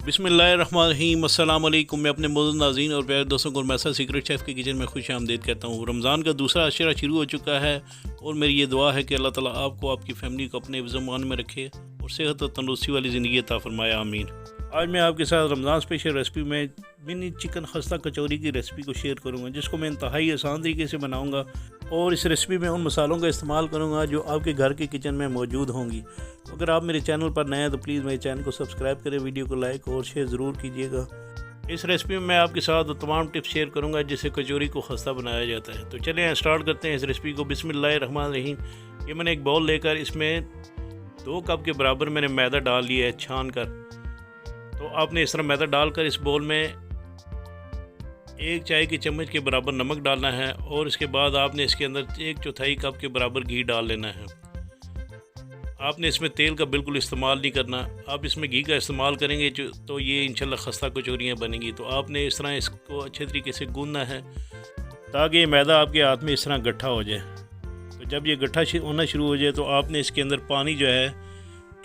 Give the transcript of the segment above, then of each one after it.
बिस्मिल्लाहिर्रहमानिर्रहीम। अस्सलाम वालेकुम। मैं अपने मौजूद नाज़रीन और प्यारे दोस्तों को मैसा सीक्रेट शेफ़ के किचन में खुश आमदीद कहता हूँ। रमज़ान का दूसरा अशरा शुरू हो चुका है और मेरी ये दुआ है कि अल्लाह ताला आपको आपकी फ़ैमिली को अपने ज़मान में रखे और सेहत और तंदुरुस्ती वाली ज़िंदगी अता फ़रमाए, आमीन। आज मैं आपके साथ रमज़ान स्पेशल रेसिपी में मिनी चिकन खस्ता कचौरी की रेसिपी को शेयर करूँगा, जिसको मैं इंतहाई आसान तरीके से बनाऊँगा और इस रेसिपी में उन मसालों का इस्तेमाल करूँगा जो आपके घर के किचन में मौजूद होंगी। तो अगर आप मेरे चैनल पर नए हैं तो प्लीज़ मेरे चैनल को सब्सक्राइब करें, वीडियो को लाइक और शेयर ज़रूर कीजिएगा। इस रेसिपी में मैं आपके साथ वो तमाम टिप्स शेयर करूँगा जिससे कचौरी को खस्ता बनाया जाता है। तो चलिए स्टार्ट करते हैं इस रेसिपी को। बिस्मिल्लाहिर्रहमानिर्रहीम। ये मैंने एक बाउल लेकर इसमें 2 कप के बराबर मैंने मैदा डाल लिया है छान कर। तो आपने इस तरह मैदा डालकर इस बाउल में 1 चाय की चम्मच के बराबर नमक डालना है और इसके बाद आपने इसके अंदर 1/4 कप के बराबर घी डाल लेना है। आपने इसमें तेल का बिल्कुल इस्तेमाल नहीं करना, आप इसमें घी का इस्तेमाल करेंगे तो ये इंशाल्लाह खस्ता कचौरियाँ बनेंगी। तो आपने इस तरह इसको अच्छे तरीके से गूंदना है ताकि ये मैदा आपके हाथ में इस तरह गट्ठा हो जाए। तो जब ये गट्ठा होना शुरू हो जाए तो आपने इसके अंदर पानी जो है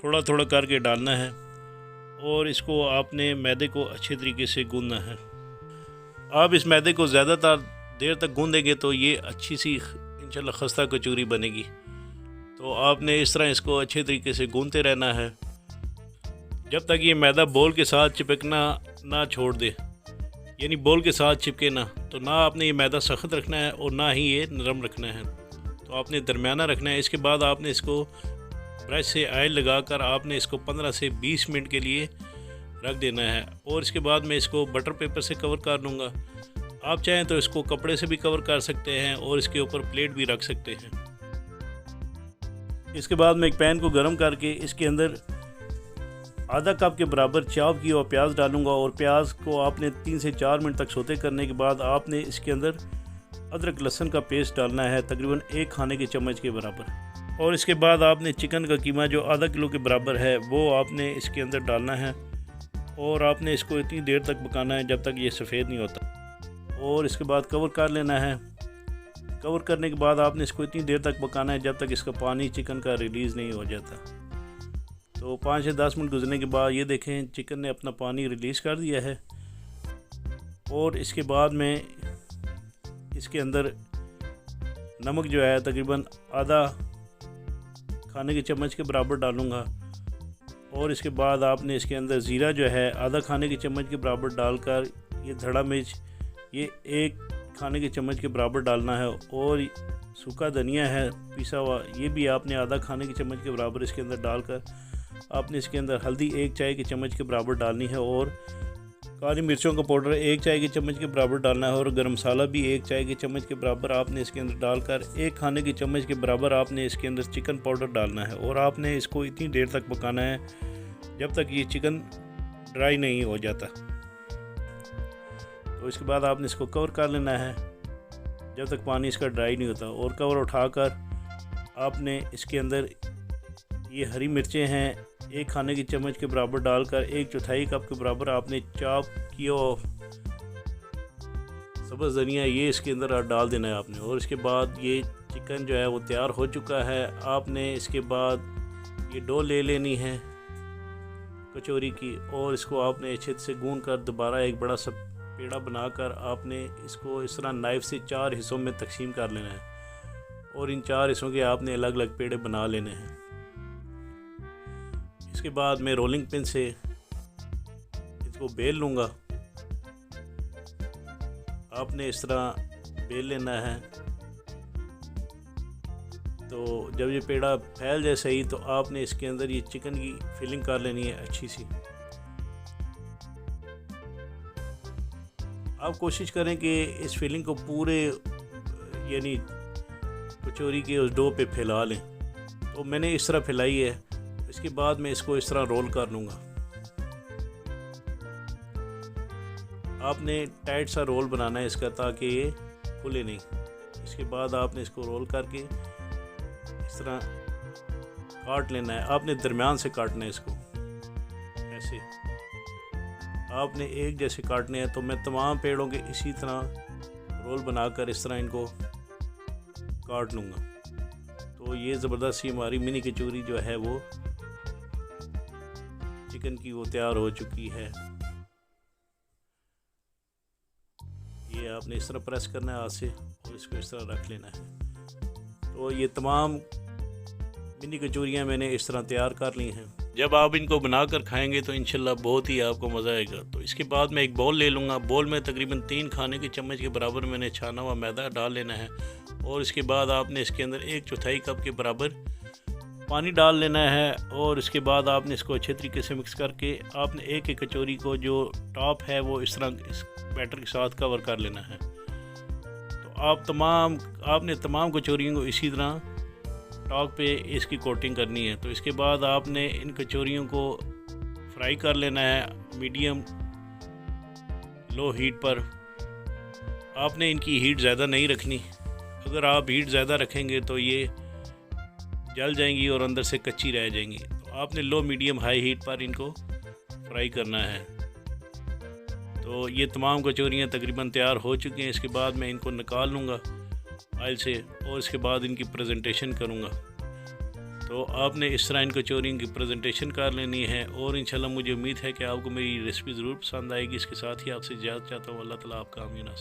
थोड़ा थोड़ा करके डालना है और इसको आपने मैदे को अच्छे तरीके से गूंदना है। आप इस मैदे को ज़्यादातर देर तक गूंदेंगे तो ये अच्छी सी इंशाल्लाह खस्ता कचौरी बनेगी। तो आपने इस तरह इसको अच्छे तरीके से गूंदते रहना है जब तक ये मैदा बोल के साथ चिपकना ना छोड़ दे, यानी बोल के साथ चिपके ना। तो ना आपने ये मैदा सख्त रखना है और ना ही ये नरम रखना है, तो आपने दरमियाना रखना है। इसके बाद आपने इसको ब्रश से ऑयल लगाकर आपने इसको 15 से 20 मिनट के लिए रख देना है और इसके बाद मैं इसको बटर पेपर से कवर कर लूँगा। आप चाहें तो इसको कपड़े से भी कवर कर सकते हैं और इसके ऊपर प्लेट भी रख सकते हैं। इसके बाद मैं एक पैन को गर्म करके इसके अंदर आधा कप के बराबर चॉप किया हुआ प्याज डालूंगा और प्याज को आपने 3 से 4 मिनट तक सौते करने के बाद आपने इसके अंदर अदरक लहसुन का पेस्ट डालना है तकरीबन 1 खाने के चम्मच के बराबर। और इसके बाद आपने चिकन का कीमा जो आधा किलो के बराबर है वो आपने इसके अंदर डालना है और आपने इसको इतनी देर तक पकाना है जब तक ये सफ़ेद नहीं होता। और इसके बाद कवर कर लेना है। कवर करने के बाद आपने इसको इतनी देर तक पकाना है जब तक इसका पानी चिकन का रिलीज़ नहीं हो जाता। तो 5 से 10 मिनट गुजरने के बाद ये देखें चिकन ने अपना पानी रिलीज़ कर दिया है। और इसके बाद में इसके अंदर नमक जो है तकरीबन आधा खाने के चम्मच के बराबर डालूँगा और इसके बाद आपने इसके अंदर ज़ीरा जो है आधा खाने के चम्मच के बराबर डालकर ये धड़ा मिर्च ये 1 खाने के चम्मच के बराबर डालना है और सूखा धनिया है पिसा हुआ ये भी आपने आधा खाने के चम्मच के बराबर इसके अंदर डालकर आपने इसके अंदर हल्दी 1 चाय के चम्मच के बराबर डालनी है और काली मिर्चों का पाउडर 1 चाय के चम्मच के बराबर डालना है और गरम मसाला भी 1 चाय के चम्मच के बराबर आपने इसके अंदर डालकर 1 खाने के चम्मच के बराबर आपने इसके अंदर चिकन पाउडर डालना है और आपने इसको इतनी देर तक पकाना है जब तक ये चिकन ड्राई नहीं हो जाता। तो इसके बाद आपने इसको कवर कर लेना है जब तक पानी इसका ड्राई नहीं होता और कवर उठाकर आपने इसके अंदर ये हरी मिर्चें हैं 1 खाने के चम्मच के बराबर डालकर 1/4 कप के बराबर आपने चॉप किया सब्ज़ धनिया ये इसके अंदर डाल देना है आपने। और इसके बाद ये चिकन जो है वो तैयार हो चुका है। आपने इसके बाद ये डो ले लेनी है कचौरी की और इसको आपने अच्छे से गूंद कर दोबारा एक बड़ा सा पेड़ा बनाकर आपने इसको इस तरह नाइफ़ से 4 हिस्सों में तकसीम कर लेना है और इन 4 हिस्सों के आपने अलग अलग पेड़े बना लेने हैं। इसके बाद मैं रोलिंग पिन से इसको बेल लूँगा। आपने इस तरह बेल लेना है। तो जब ये पेड़ा फैल जाए सही तो आपने इसके अंदर ये चिकन की फिलिंग कर लेनी है अच्छी सी। आप कोशिश करें कि इस फिलिंग को पूरे यानी कचौरी के उस डो पे फैला लें। तो मैंने इस तरह फैलाई है। इसके बाद मैं इसको इस तरह रोल कर लूँगा। आपने टाइट सा रोल बनाना है इसका ताकि ये खुले नहीं। इसके बाद आपने इसको रोल करके इस तरह काट लेना है। आपने दरमियान से काटना है इसको, ऐसे आपने एक जैसे काटने हैं। तो मैं तमाम पेड़ों के इसी तरह रोल बनाकर इस तरह इनको काट लूँगा। तो ये ज़बरदस्त सी हमारी मिनी कचौरी जो है वो चिकन की वो तैयार हो चुकी है। ये आपने इस तरह प्रेस करना है हाथ से और इसको इस तरह रख लेना है। तो ये तमाम मिनी कचौरियाँ मैंने इस तरह तैयार कर ली हैं। जब आप इनको बनाकर खाएंगे तो इंशाल्लाह बहुत ही आपको मज़ा आएगा। तो इसके बाद मैं एक बाउल ले लूँगा। बाउल में तकरीबन 3 खाने के चम्मच के बराबर मैंने छाना हुआ मैदा डाल लेना है और इसके बाद आपने इसके अंदर 1/4 कप के बराबर पानी डाल लेना है और इसके बाद आपने इसको अच्छे तरीके से मिक्स करके आपने एक एक कचौरी को जो टॉप है वो इस तरह इस बैटर के साथ कवर कर लेना है। तो आपने तमाम कचौरियों को इसी तरह टॉप पे इसकी कोटिंग करनी है। तो इसके बाद आपने इन कचौरियों को फ्राई कर लेना है मीडियम लो हीट पर। आपने इनकी हीट ज़्यादा नहीं रखनी। अगर आप हीट ज़्यादा रखेंगे तो ये जल जाएंगी और अंदर से कच्ची रह जाएंगी। तो आपने लो मीडियम हाई हीट पर इनको फ्राई करना है। तो ये तमाम कचौरियाँ तकरीबन तैयार हो चुकी हैं। इसके बाद मैं इनको निकाल लूँगा ऑयल से और इसके बाद इनकी प्रेजेंटेशन करूँगा। तो आपने इस तरह इन कचौरियों की प्रेजेंटेशन कर लेनी है और इंशाल्लाह मुझे उम्मीद है कि आपको मेरी रेसिपी ज़रूर पसंद आएगी। इसके साथ ही आपसे इजाज़त चाहता हूँ। अल्लाह ताला आपका आमीन।